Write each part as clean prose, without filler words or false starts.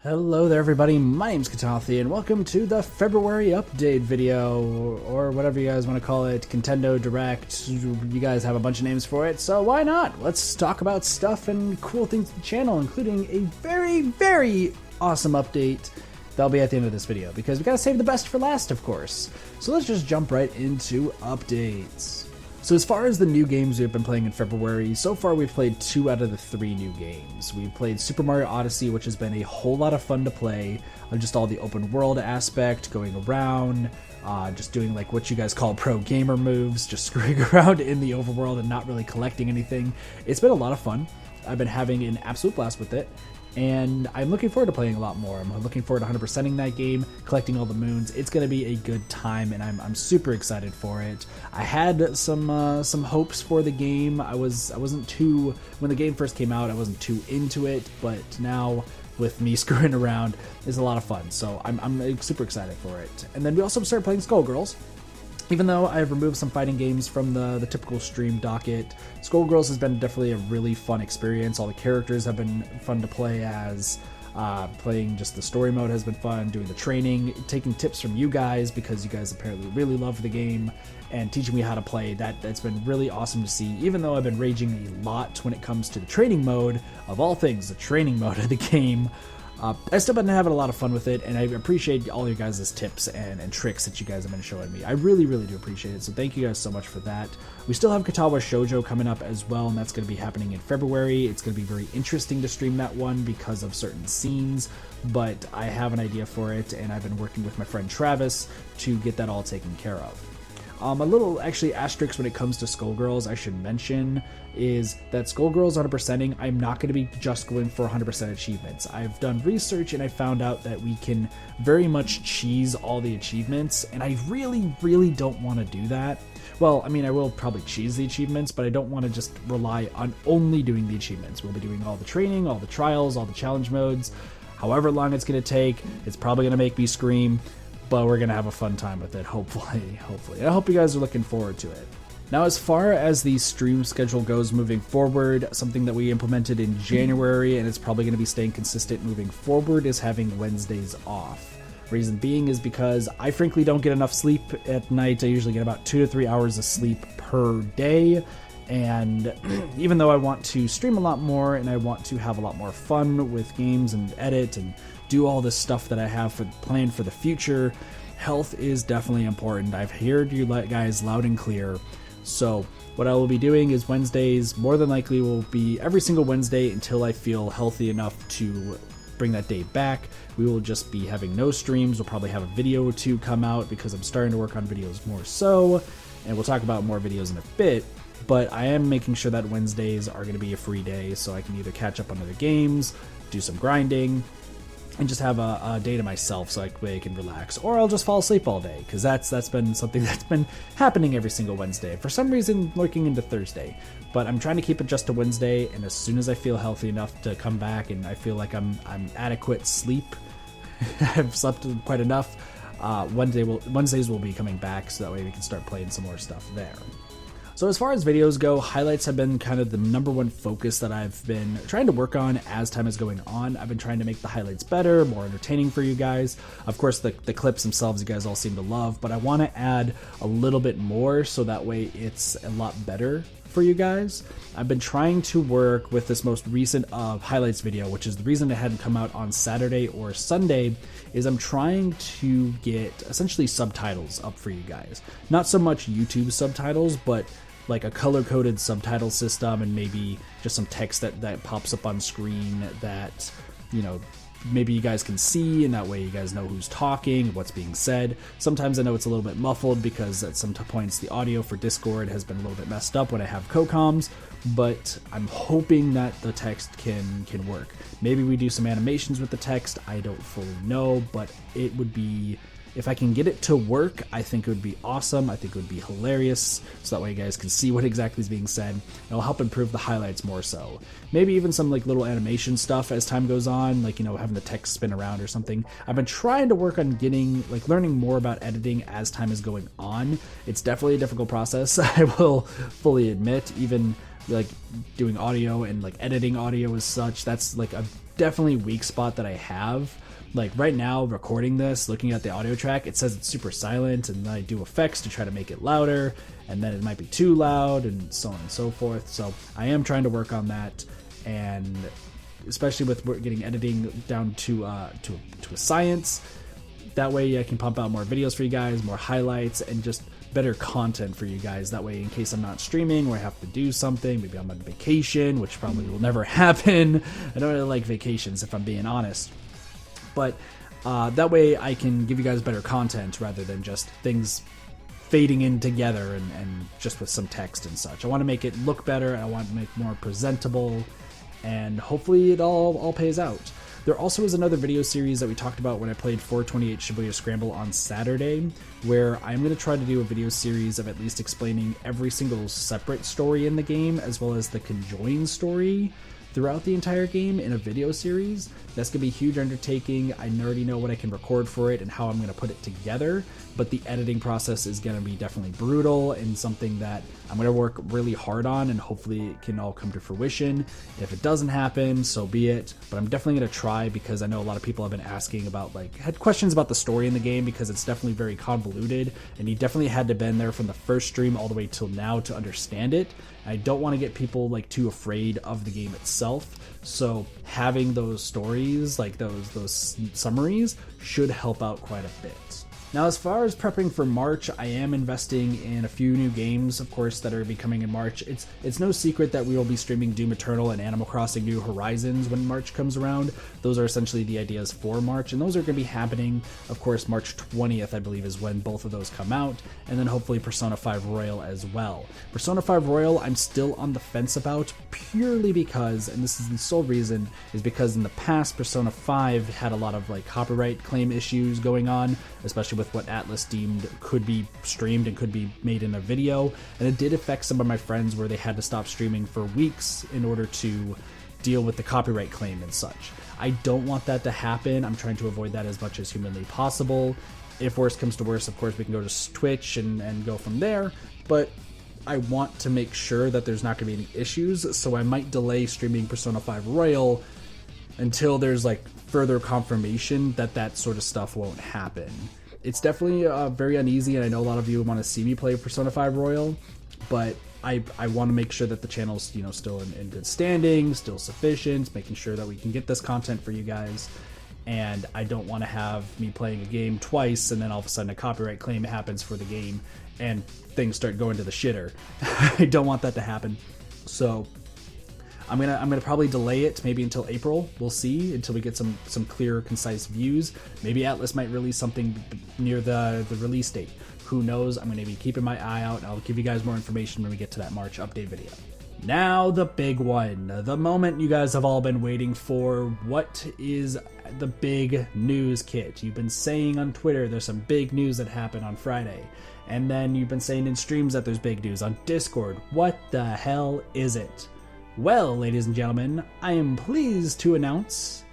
Hello there everybody, my name's Katathi and welcome to the February update video, or whatever you guys want to call it, Nintendo Direct. You guys have a bunch of names for it, so why not? Let's talk about stuff and cool things to the channel, including a very awesome update that'll be at the end of this video, because we gotta save the best for last, of course. So let's just jump right into updates. So as far as the new games we've been playing in February, so far we've played 2 out of the 3 new games. We've played Super Mario Odyssey, which has been a whole lot of fun to play, just all the open world aspect, going around, just doing like what you guys call pro gamer moves, just screwing around in the overworld and not really collecting anything. It's been a lot of fun. I've been having an absolute blast with it, and I'm looking forward to playing a lot more. I'm looking forward to 100%ing that game, collecting all the moons. It's going to be a good time, and I'm super excited for it. I had some hopes for the game. I wasn't too, when the game first came out, I wasn't too into it, but now with me screwing around, it's a lot of fun. So I'm super excited for it. And then we also started playing Skullgirls. Even though I've removed some fighting games from the typical stream docket, Skullgirls has been definitely a really fun experience. All the characters have been fun to play as. Playing just the story mode has been fun, doing the training, taking tips from you guys because you guys apparently really love the game, and teaching me how to play. That's been really awesome to see, even though I've been raging a lot when it comes to the training mode, of all things, the training mode of the game. I've still been having a lot of fun with it, and I appreciate all your guys' tips and tricks that you guys have been showing me. I really do appreciate it, so thank you guys so much for that. We still have Katawa Shoujo coming up as well, and that's going to be happening in February. It's going to be very interesting to stream that one because of certain scenes, but I have an idea for it, and I've been working with my friend Travis to get that all taken care of. A little, actually, asterisk when it comes to Skullgirls I should mention is that Skullgirls 100%ing, I'm not going to be just going for 100% achievements. I've done research and I found out that we can very much cheese all the achievements, and I really don't want to do that. Well, I mean, I will probably cheese the achievements, but I don't want to just rely on only doing the achievements. We'll be doing all the training, all the trials, all the challenge modes, however long it's going to take. It's probably going to make me scream, but we're going to have a fun time with it, hopefully. I hope you guys are looking forward to it. Now, as far as the stream schedule goes moving forward, something that we implemented in January, and it's probably going to be staying consistent moving forward, is having Wednesdays off. Reason being is because I frankly don't get enough sleep at night. I usually get about 2 to 3 hours of sleep per day. And even though I want to stream a lot more and I want to have a lot more fun with games and edit and do all this stuff that I have planned for the future, health is definitely important. I've heard you guys loud and clear. So what I will be doing is Wednesdays, more than likely, will be every single Wednesday until I feel healthy enough to bring that day back. We will just be having no streams. We'll probably have a video or 2 come out because I'm starting to work on videos more so, and we'll talk about more videos in a bit. But I am making sure that Wednesdays are going to be a free day, so I can either catch up on other games, do some grinding, and just have a day to myself so I can relax. Or I'll just fall asleep all day, because that's been something that's been happening every single Wednesday. For some reason, lurking into Thursday. But I'm trying to keep it just to Wednesday, and as soon as I feel healthy enough to come back and I feel like I'm adequate sleep, I've slept quite enough, Wednesdays will be coming back, so that way we can start playing some more stuff there. So as far as videos go, highlights have been kind of the #1 focus that I've been trying to work on as time is going on. I've been trying to make the highlights better, more entertaining for you guys. Of course, the clips themselves you guys all seem to love, but I want to add a little bit more so that way it's a lot better for you guys. I've been trying to work with this most recent highlights video, which is the reason it hadn't come out on Saturday or Sunday, is I'm trying to get essentially subtitles up for you guys. Not so much YouTube subtitles, but like a color-coded subtitle system, and maybe just some text that pops up on screen that, you know, maybe you guys can see, and that way you guys know who's talking, what's being said. Sometimes I know it's a little bit muffled because at some points the audio for Discord has been a little bit messed up when I have co-coms, but I'm hoping that the text can work. Maybe we do some animations with the text, I don't fully know, but it would be, if I can get it to work, I think it would be awesome. I think it would be hilarious, so that way you guys can see what exactly is being said. It'll help improve the highlights more so. Maybe even some like little animation stuff as time goes on, like, you know, having the text spin around or something. I've been trying to work on learning more about editing as time is going on. It's definitely a difficult process, I will fully admit. Even like doing audio and like editing audio as such, that's like a definitely weak spot that I have. Like right now, recording this, looking at the audio track, it says it's super silent, and then I do effects to try to make it louder, and then it might be too loud, and so on and so forth. So I am trying to work on that, and especially with getting editing down to a science. That way I can pump out more videos for you guys, more highlights, and just better content for you guys. That way, in case I'm not streaming or I have to do something, maybe I'm on vacation, which probably will never happen. I don't really like vacations, if I'm being honest. But that way I can give you guys better content rather than just things fading in together and just with some text and such. I want to make it look better. I want to make it more presentable, and hopefully it all pays out. There also is another video series that we talked about when I played 428 Shibuya Scramble on Saturday, where I'm going to try to do a video series of at least explaining every single separate story in the game, as well as the conjoined story throughout the entire game in a video series. That's going to be a huge undertaking. I already know what I can record for it and how I'm going to put it together, but the editing process is going to be definitely brutal and something that I'm going to work really hard on, and hopefully it can all come to fruition. If it doesn't happen, so be it, but I'm definitely going to try, because I know a lot of people have been asking about, had questions about the story in the game, because it's definitely very convoluted, and you definitely had to been there from the first stream all the way till now to understand it. I don't want to get people too afraid of the game itself, so having those stories, those summaries, should help out quite a bit. Now, as far as prepping for March, I am investing in a few new games, of course, that are coming in March. It's no secret that we will be streaming Doom Eternal and Animal Crossing New Horizons when March comes around. Those are essentially the ideas for March, and those are going to be happening, of course, March 20th, I believe, is when both of those come out, and then hopefully Persona 5 Royal as well. Persona 5 Royal, I'm still on the fence about, purely because, and this is the sole reason, is because in the past, Persona 5 had a lot of copyright claim issues going on, especially with what Atlus deemed could be streamed and could be made in a video, and it did affect some of my friends where they had to stop streaming for weeks in order to deal with the copyright claim and such. I don't want that to happen. I'm trying to avoid that as much as humanly possible. If worse comes to worse, of course, we can go to Twitch and go from there, but I want to make sure that there's not going to be any issues, so I might delay streaming Persona 5 Royal until there's further confirmation that that sort of stuff won't happen. It's definitely very uneasy, and I know a lot of you want to see me play Persona 5 Royal, but I want to make sure that the channel's still in good standing, still sufficient, making sure that we can get this content for you guys, and I don't want to have me playing a game twice and then all of a sudden a copyright claim happens for the game and things start going to the shitter. I don't want that to happen, so I'm gonna probably delay it maybe until April. We'll see, until we get some clear, concise views. Maybe Atlus might release something near the release date. Who knows? I'm gonna be keeping my eye out. I'll give you guys more information when we get to that March update video. Now the big one, the moment you guys have all been waiting for. What is the big news, Kit? You've been saying on Twitter there's some big news that happened on Friday, and then you've been saying in streams that there's big news on Discord. What the hell is it? Well, ladies and gentlemen, I am pleased to announce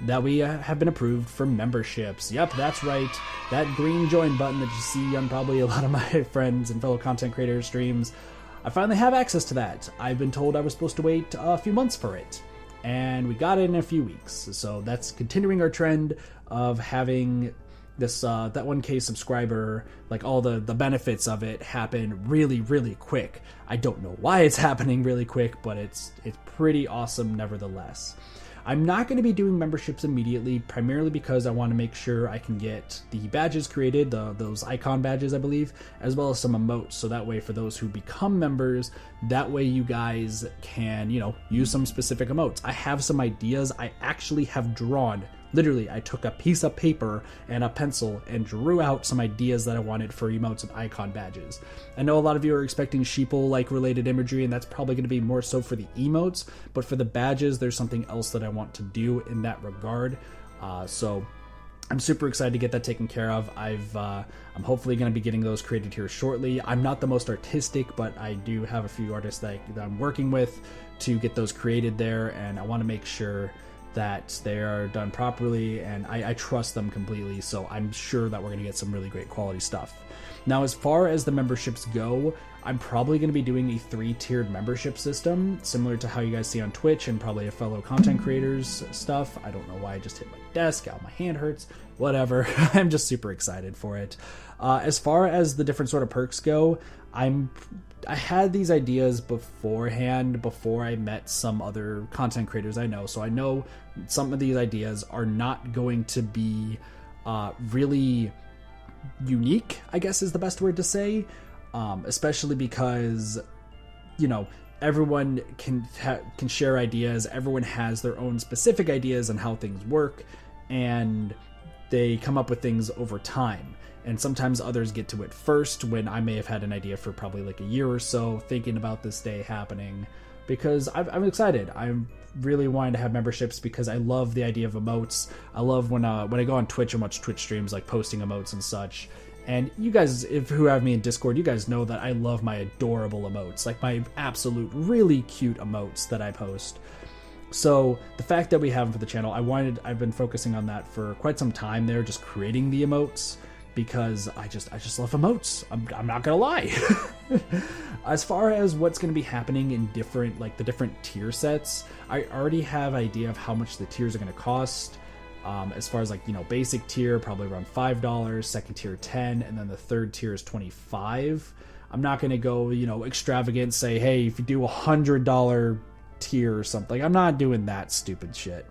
that we have been approved for memberships. Yep, that's right. That green join button that you see on probably a lot of my friends and fellow content creators' streams, I finally have access to that. I've been told I was supposed to wait a few months for it, and we got it in a few weeks. So that's continuing our trend of having this that 1K subscriber, all the benefits of it happen really, really quick. I don't know why it's happening really quick, but it's pretty awesome nevertheless. I'm not going to be doing memberships immediately, primarily because I want to make sure I can get the badges created, those icon badges, I believe, as well as some emotes, so that way for those who become members, that way you guys can, use some specific emotes. I have some ideas. I actually have drawn. Literally, I took a piece of paper and a pencil and drew out some ideas that I wanted for emotes and icon badges. I know a lot of you are expecting sheeple related imagery, and that's probably going to be more so for the emotes, but for the badges, there's something else that I want to do in that regard. So I'm super excited to get that taken care of. I'm hopefully going to be getting those created here shortly. I'm not the most artistic, but I do have a few artists that I'm working with to get those created there, and I want to make sure that they are done properly, and I trust them completely, so I'm sure that we're going to get some really great quality stuff. Now, as far as the memberships go, I'm probably going to be doing a 3-tiered membership system, similar to how you guys see on Twitch and probably a fellow content creators stuff. I don't know why I just hit my desk, ow, my hand hurts, whatever. I'm just super excited for it. As far as the different sort of perks go, I had these ideas beforehand, before I met some other content creators I know. So I know some of these ideas are not going to be really unique, I guess is the best word to say. Especially because, you know, everyone can share ideas. Everyone has their own specific ideas on how things work, and they come up with things over time. And sometimes others get to it first, when I may have had an idea for probably like a year or so, thinking about this day happening, because I'm excited. I'm really wanting to have memberships because I love the idea of emotes. I love when I go on Twitch and watch Twitch streams, like posting emotes and such. And you guys, who have me in Discord, you guys know that I love my adorable emotes, like my absolute really cute emotes that I post. So the fact that we have them for the channel, I've been focusing on that for quite some time there, just creating the emotes, because I just love emotes. I'm not gonna lie. As far as what's gonna be happening in the different tier sets, I already have an idea of how much the tiers are gonna cost. As far as, like, you know, basic tier, probably around $5, second tier $10, and then the third tier is $25. I'm not going to go, you know, extravagant, say, hey, if you do $100 tier or something. Like, I'm not doing that stupid shit.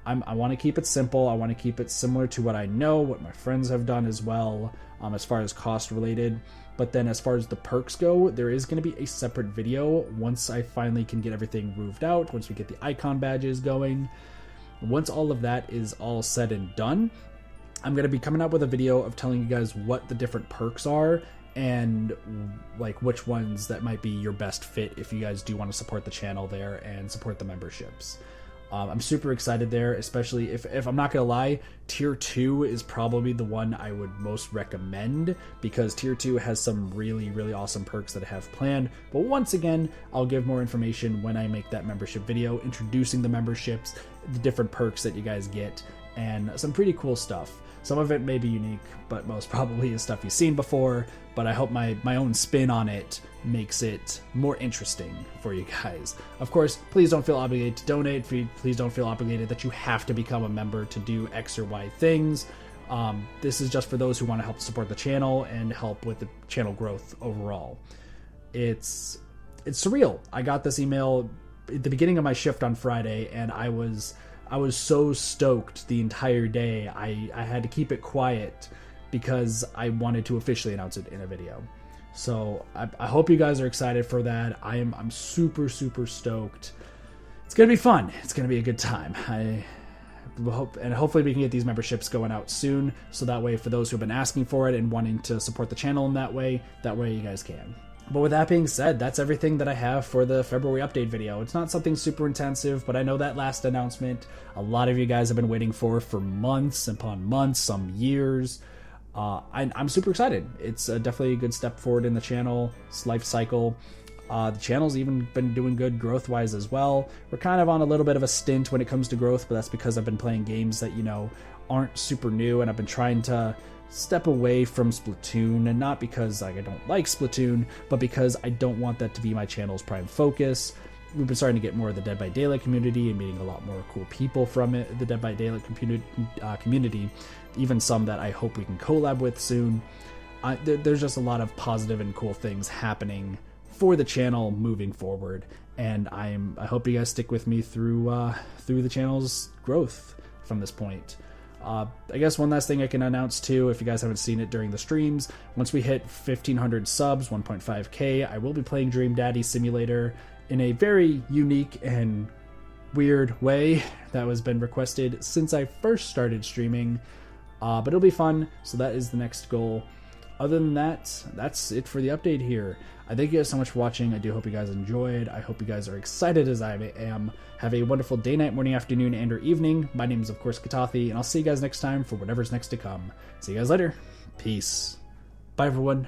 I want to keep it simple. I want to keep it similar to what I know, what my friends have done as well, as far as cost related. But then as far as the perks go, there is going to be a separate video once I finally can get everything roofed out, once we get the icon badges going. Once all of that is all said and done, I'm going to be coming up with a video of telling you guys what the different perks are and like which ones that might be your best fit if you guys do want to support the channel there and support the memberships. I'm super excited there, especially if I'm not gonna lie, tier 2 is probably the one I would most recommend, because tier 2 has some really, really awesome perks that I have planned. But once again, I'll give more information when I make that membership video, introducing the memberships, the different perks that you guys get, and some pretty cool stuff. Some of it may be unique, but most probably is stuff you've seen before, but I hope my own spin on it makes it more interesting for you guys. Of course, please don't feel obligated to donate. Please don't feel obligated that you have to become a member to do X or Y things. This is just for those who want to help support the channel and help with the channel growth overall. It's surreal. I got this email at the beginning of my shift on Friday, and I was so stoked the entire day. I had to keep it quiet because I wanted to officially announce it in a video. So I hope you guys are excited for that. I'm super, super stoked. It's gonna be fun. It's gonna be a good time. I hope, and hopefully we can get these memberships going out soon, so that way for those who have been asking for it and wanting to support the channel in that way you guys can. But with that being said, that's everything that I have for the February update video. It's not something super intensive, but I know that last announcement, a lot of you guys have been waiting for months upon months, some years. I'm super excited. It's definitely a good step forward in the channel's life cycle. The channel's even been doing good growth-wise as well. We're kind of on a little bit of a stint when it comes to growth, but that's because I've been playing games that, you know, aren't super new, and I've been trying to step away from Splatoon, and not because like I don't like Splatoon, but because I don't want that to be my channel's prime focus. We've been starting to get more of the Dead by Daylight community and meeting a lot more cool people from it, the Dead by Daylight community, even some that I hope we can collab with soon. There's just a lot of positive and cool things happening for the channel moving forward, and I hope you guys stick with me through the channel's growth from this point. I guess one last thing I can announce too, if you guys haven't seen it during the streams, once we hit 1,500 subs, 1.5k, I will be playing Dream Daddy Simulator in a very unique and weird way that has been requested since I first started streaming, but it'll be fun, so that is the next goal. Other than that, that's it for the update here. I thank you guys so much for watching. I do hope you guys enjoyed. I hope you guys are excited as I am. Have a wonderful day, night, morning, afternoon, and or evening. My name is, of course, Katathi, and I'll see you guys next time for whatever's next to come. See you guys later. Peace. Bye, everyone.